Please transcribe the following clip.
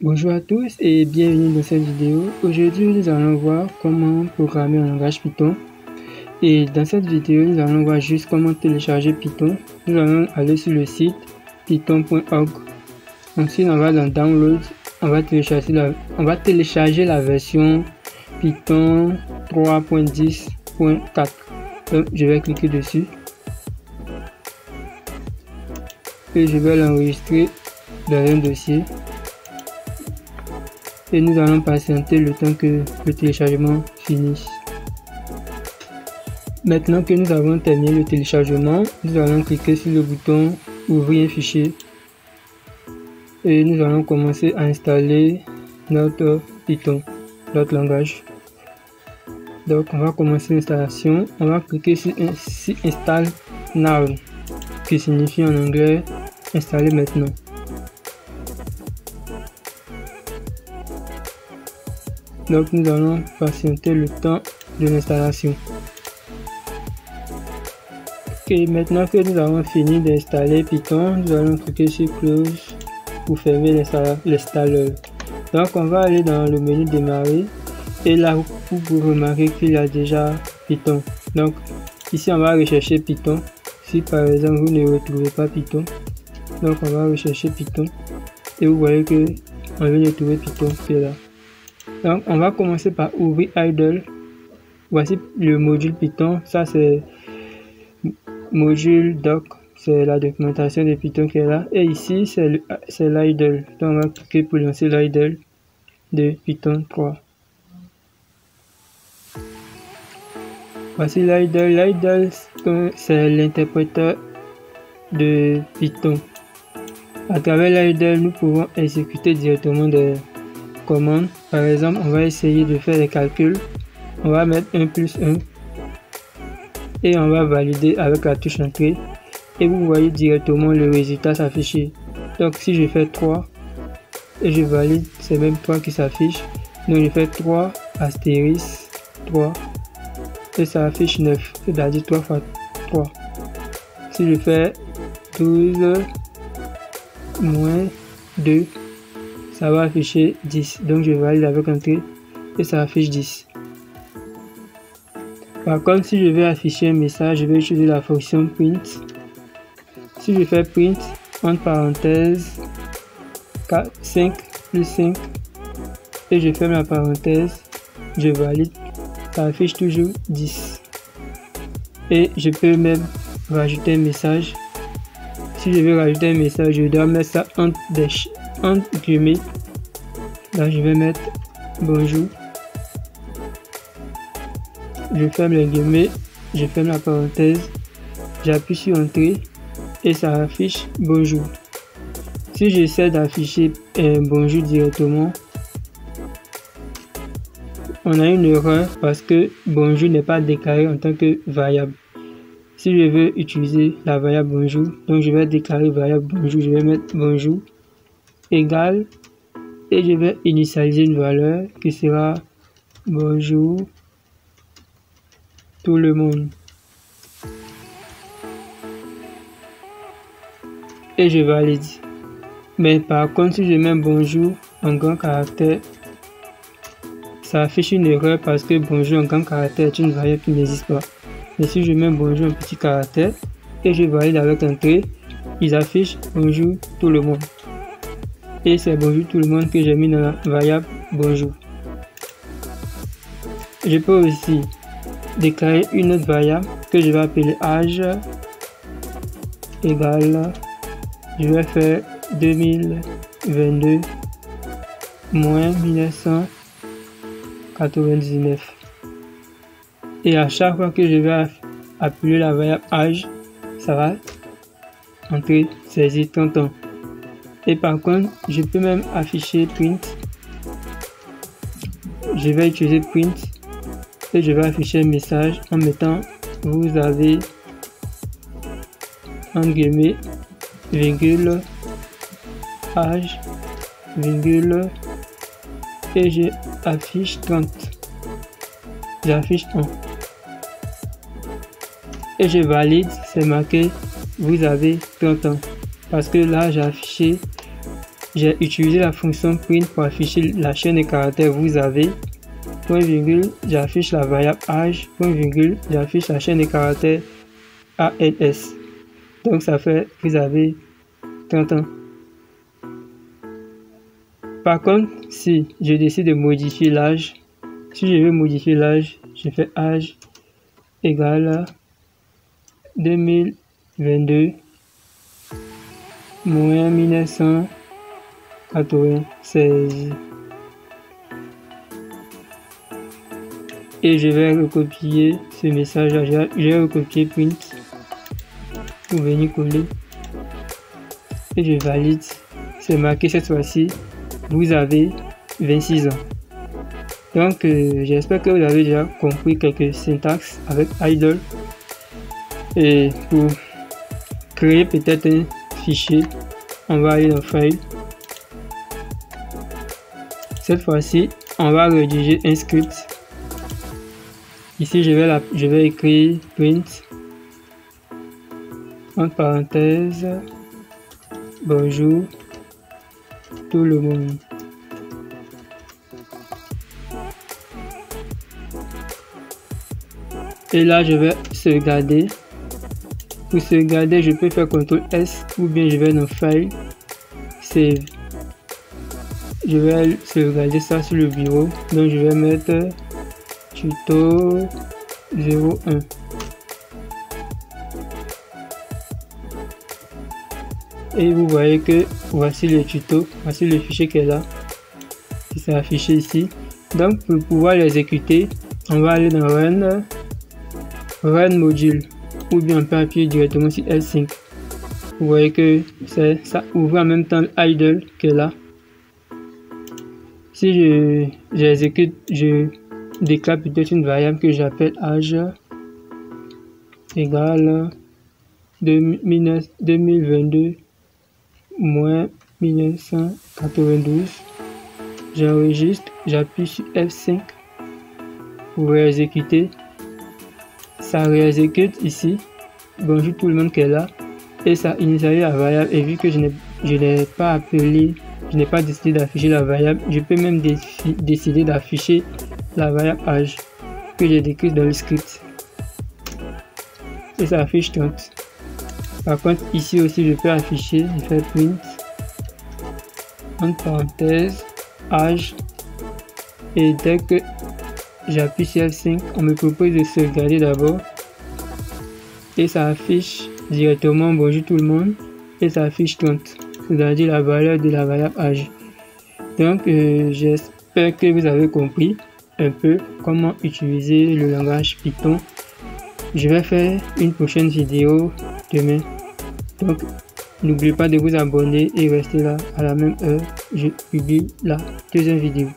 Bonjour à tous et bienvenue dans cette vidéo. Aujourd'hui, nous allons voir comment programmer un langage Python. Et dans cette vidéo, nous allons voir juste comment télécharger Python. Nous allons aller sur le site python.org. Ensuite, on va dans Download. On va télécharger la version Python 3.10.4. Donc, je vais cliquer dessus. Et je vais l'enregistrer dans un dossier. Et nous allons patienter le temps que le téléchargement finisse. Maintenant que nous avons terminé le téléchargement, nous allons cliquer sur le bouton ouvrir un fichier et nous allons commencer à installer notre Python, notre langage. Donc on va commencer l'installation, on va cliquer sur Install Now, qui signifie en anglais installer maintenant. Donc nous allons patienter le temps de l'installation. Et maintenant que nous avons fini d'installer Python, nous allons cliquer sur Close pour fermer l'installeur. Donc on va aller dans le menu démarrer et là vous remarquez qu'il y a déjà Python. Donc ici on va rechercher Python. Si par exemple vous ne retrouvez pas Python, donc on va rechercher Python et vous voyez que on vient de trouver Python qui est là. Donc on va commencer par ouvrir idle. Voici le module Python, ça c'est module doc, c'est la documentation de Python qui est là, et ici c'est l'idle. Donc on va cliquer pour lancer l'idle de Python 3. Voici l'idle. L'idle c'est l'interpréteur de Python. À travers l'idle, nous pouvons exécuter directement des commandes. Par exemple, on va essayer de faire des calculs. On va mettre 1 plus 1 et on va valider avec la touche entrée et vous voyez directement le résultat s'afficher. Donc si je fais 3 et je valide, c'est même 3 qui s'affiche. Donc je fais 3 astérisque 3 et ça affiche 9, c'est-à-dire 3 fois 3. Si je fais 12 moins 2, ça va afficher 10. Donc je valide avec entrée et ça affiche 10. Par contre, si je vais afficher un message, je vais utiliser la fonction print. Si je fais print, entre parenthèses 5 plus 5 et je ferme la parenthèse, je valide, ça affiche toujours 10. Et je peux même rajouter un message. Si je veux rajouter un message, je dois mettre ça entre guillemets. Là, je vais mettre bonjour. Je ferme les guillemets, je ferme la parenthèse, j'appuie sur entrée et ça affiche bonjour. Si j'essaie d'afficher bonjour directement, on a une erreur parce que bonjour n'est pas déclaré en tant que variable. Si je veux utiliser la variable bonjour, donc je vais déclarer variable bonjour, je vais mettre bonjour égale et je vais initialiser une valeur qui sera bonjour tout le monde. Et je valide. Mais par contre, si je mets bonjour en grand caractère, ça affiche une erreur parce que bonjour en grand caractère est une variable qui n'existe pas. Mais si je mets bonjour en petit caractère et je valide avec entrée, ils affichent bonjour tout le monde. Et c'est bonjour tout le monde que j'ai mis dans la variable bonjour. Je peux aussi déclarer une autre variable que je vais appeler âge égale, je vais faire 2022 moins 1999. Et à chaque fois que je vais appeler la variable âge, ça va entrer saisir 30 ans. Et par contre, je peux même afficher print. Je vais utiliser print et je vais afficher un message en mettant vous avez entre guillemets virgule âge virgule et j'affiche 30. J'affiche 1 et je valide, c'est marqué vous avez 30 ans parce que là j'ai affiché j'ai utilisé la fonction print pour afficher la chaîne de caractères vous avez, point virgule, j'affiche la variable âge, point virgule, j'affiche la chaîne de caractères ALS. Donc ça fait vous avez 30 ans. Par contre, si je décide de modifier l'âge, si je veux modifier l'âge, je fais âge égale 2022 moins 1996. Et je vais recopier ce message-là. Je vais recopier print pour venir coller. Et je valide. C'est marqué cette fois-ci. Vous avez 26 ans. Donc, j'espère que vous avez déjà compris quelques syntaxes avec idle. Et pour créer peut-être un fichier, on va aller dans File. Cette fois-ci, on va rédiger un script. Ici, je vais écrire print entre parenthèses bonjour tout le monde. Et là, je vais sauvegarder. Pour sauvegarder, je peux faire CTRL S ou bien je vais dans File, Save. Je vais sauvegarder ça sur le bureau. Donc, je vais mettre tuto 01. Et vous voyez que voici le tuto, voici le fichier qui est là, qui s'est affiché ici. Donc pour pouvoir l'exécuter, on va aller dans Run Module, ou bien on peut appuyer directement sur L5. Vous voyez que ça ouvre en même temps idle qui est là. Si j'exécute, je déclare peut-être une variable que j'appelle âge égale 2022 moins 1992. J'enregistre, j'appuie sur F5 pour réexécuter. Ça réexécute ici. Bonjour tout le monde qui est là. Et ça initialise la variable. Et vu que je n'ai pas appelé, je n'ai pas décidé d'afficher la variable, je peux même décider d'afficher la variable âge que j'ai décrite dans le script. Et ça affiche 30. Par contre, ici aussi, je peux afficher, je fais print, entre parenthèses, âge, et dès que j'appuie sur F5, on me propose de sauvegarder d'abord, et ça affiche directement bonjour tout le monde, et ça affiche 30, c'est-à-dire la valeur de la variable âge. Donc, j'espère que vous avez compris un peu comment utiliser le langage Python. Je vais faire une prochaine vidéo demain. Donc, n'oubliez pas de vous abonner et rester là à la même heure. Je publie la deuxième vidéo.